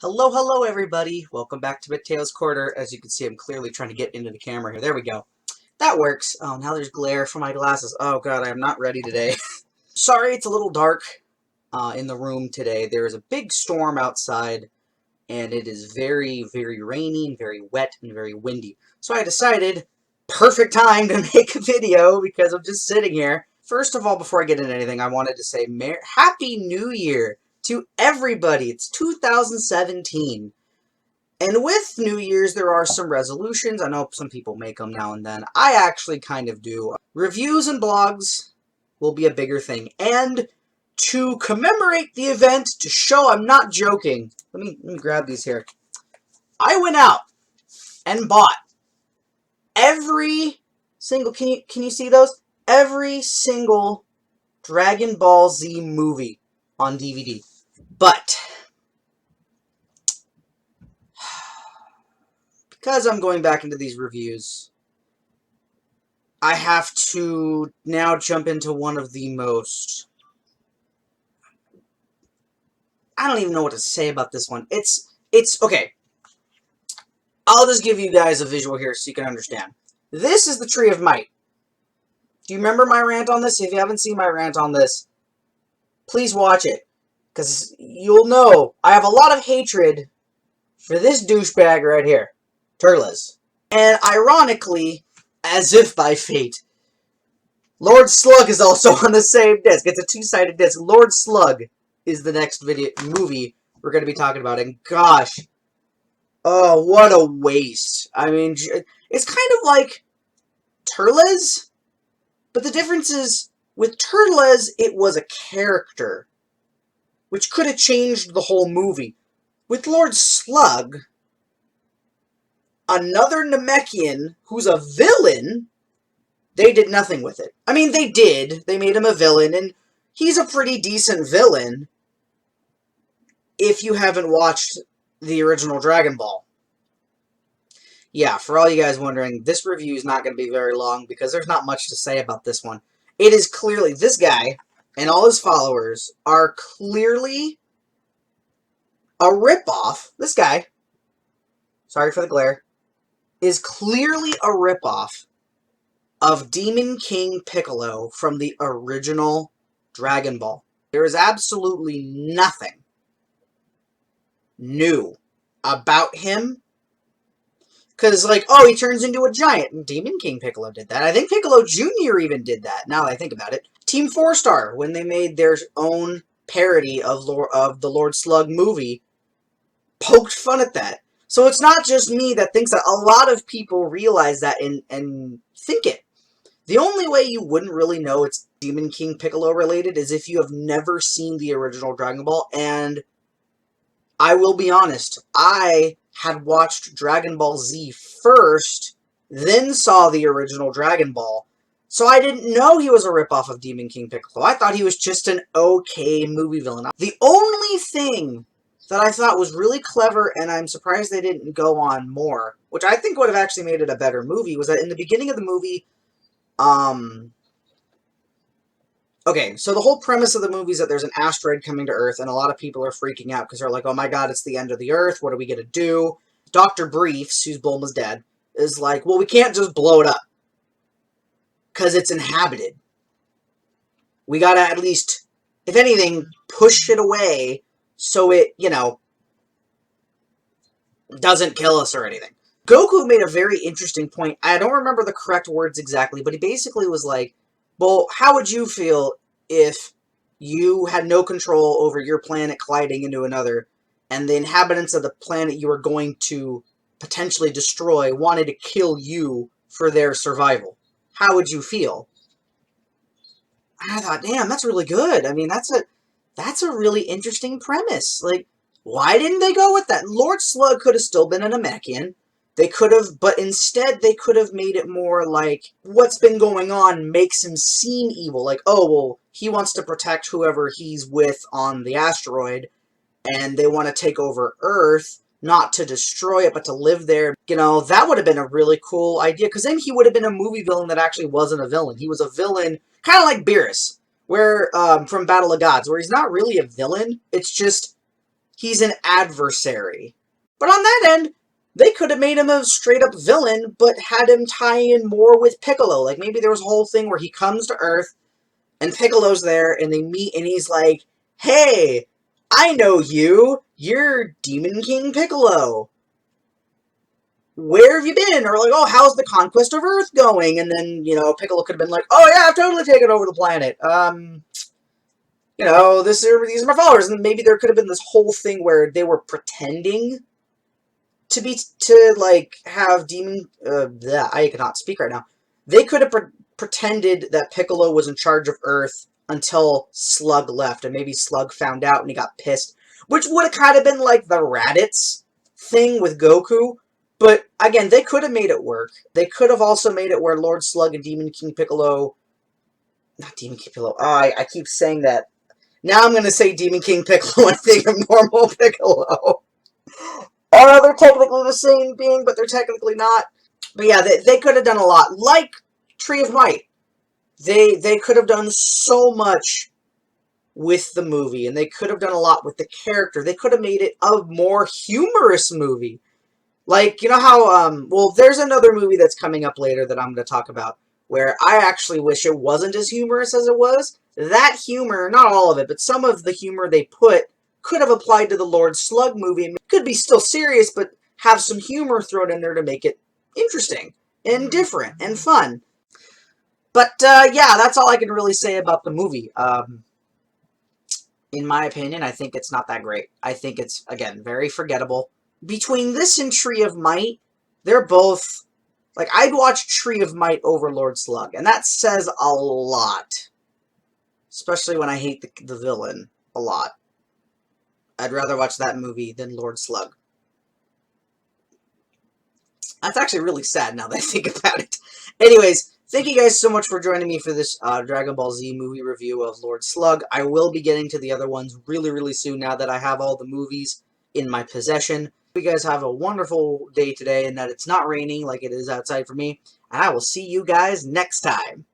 Hello, hello, everybody. Welcome back to Mattao's Corner. As you can see, I'm clearly trying to get into the camera here. There we go. That works. Oh, now there's glare from my glasses. Oh, God, I am not ready today. Sorry, it's a little dark in the room today. There is a big storm outside, and it is very, very rainy and very wet and very windy. So I decided, perfect time to make a video because I'm just sitting here. First of all, before I get into anything, I wanted to say Happy New Year to everybody. It's 2017. And with New Year's, there are some resolutions. I know some people make them now and then. I actually kind of do. Reviews and blogs will be a bigger thing. And to commemorate the event, to show I'm not joking, let me grab these here. I went out and bought every single, can you see those? Every single Dragon Ball Z movie on DVD. But because I'm going back into these reviews, I have to now jump into one of the most... I don't even know what to say about this one. It's okay. I'll just give you guys a visual here so you can understand. This is the Tree of Might. Do you remember my rant on this? If you haven't seen my rant on this, please watch it. Because you'll know I have a lot of hatred for this douchebag right here. Turles. And ironically, as if by fate, Lord Slug is also on the same disc. It's a two-sided disc. Lord Slug is the next movie we're going to be talking about. And gosh, oh, what a waste. I mean, it's kind of like Turles, but the difference is, with Turles, it was a character, which could have changed the whole movie. With Lord Slug, another Namekian who's a villain, they did nothing with it. I mean, they did. They made him a villain, and he's a pretty decent villain if you haven't watched the original Dragon Ball. Yeah, for all you guys wondering, this review is not going to be very long because there's not much to say about this one. It is clearly, this guy and all his followers are clearly a ripoff. This guy, sorry for the glare, is clearly a ripoff of Demon King Piccolo from the original Dragon Ball. There is absolutely nothing new about him. Because, like, oh, he turns into a giant. Demon King Piccolo did that. I think Piccolo Jr. even did that, now that I think about it. Team 4-Star, when they made their own parody of the Lord Slug movie, poked fun at that. So it's not just me that thinks that. A lot of people realize that and think it. The only way you wouldn't really know it's Demon King Piccolo related is if you have never seen the original Dragon Ball. And I will be honest, I had watched Dragon Ball Z first, then saw the original Dragon Ball. So I didn't know he was a ripoff of Demon King Piccolo. I thought he was just an okay movie villain. The only thing that I thought was really clever, and I'm surprised they didn't go on more, which I think would have actually made it a better movie, was that in the beginning of the movie, okay, so the whole premise of the movie is that there's an asteroid coming to Earth, and a lot of people are freaking out because they're like, oh my god, it's the end of the Earth, what are we going to do? Dr. Briefs, who's Bulma's dad, is like, well, we can't just blow it up because it's inhabited. We gotta at least, if anything, push it away so it, you know, doesn't kill us or anything. Goku made a very interesting point. I don't remember the correct words exactly, but he basically was like, well, how would you feel if you had no control over your planet colliding into another, and the inhabitants of the planet you were going to potentially destroy wanted to kill you for their survival? How would you feel? I thought, damn, that's really good. I mean, that's a really interesting premise. Like, why didn't they go with that? Lord Slug could have still been an Namekian. They could have, but instead they could have made it more like what's been going on makes him seem evil. Like, oh, well, he wants to protect whoever he's with on the asteroid, and they want to take over Earth, not to destroy it, but to live there. You know, that would have been a really cool idea, because then he would have been a movie villain that actually wasn't a villain. He was a villain, kind of like Beerus, where, from Battle of Gods, where he's not really a villain. It's just he's an adversary. But on that end, they could have made him a straight-up villain, but had him tie in more with Piccolo. Like, maybe there was a whole thing where he comes to Earth, and Piccolo's there, and they meet, and he's like, hey, I know you. You're Demon King Piccolo. Where have you been? Or like, oh, how's the conquest of Earth going? And then, you know, Piccolo could have been like, oh yeah, I've totally taken over the planet. You know, these are my followers. And maybe there could have been this whole thing where they were pretending to like, have demon, I cannot speak right now. They could have pretended that Piccolo was in charge of Earth until Slug left, and maybe Slug found out and he got pissed, which would have kind of been like the Raditz thing with Goku. But, again, they could have made it work. They could have also made it where Lord Slug and Demon King Piccolo... Not Demon King Piccolo. Oh, I keep saying that. Now I'm going to say Demon King Piccolo and think of normal Piccolo. They're technically the same being, but they're technically not. But yeah, they could have done a lot. Like Tree of Might. They could have done so much with the movie, and they could have done a lot with the character. They could have made it a more humorous movie. Like, you know how, well, there's another movie that's coming up later that I'm going to talk about, where I actually wish it wasn't as humorous as it was. That humor, not all of it, but some of the humor they put could have applied to the Lord Slug movie. It could be still serious, but have some humor thrown in there to make it interesting and different and fun. But, yeah, that's all I can really say about the movie. In my opinion, I think it's not that great. I think it's, again, very forgettable. Between this and Tree of Might, they're both... Like, I'd watch Tree of Might over Lord Slug, and that says a lot. Especially when I hate the villain a lot. I'd rather watch that movie than Lord Slug. That's actually really sad now that I think about it. Anyways, thank you guys so much for joining me for this Dragon Ball Z movie review of Lord Slug. I will be getting to the other ones really, really soon now that I have all the movies in my possession. You guys have a wonderful day today, and that it's not raining like it is outside for me, and I will see you guys next time.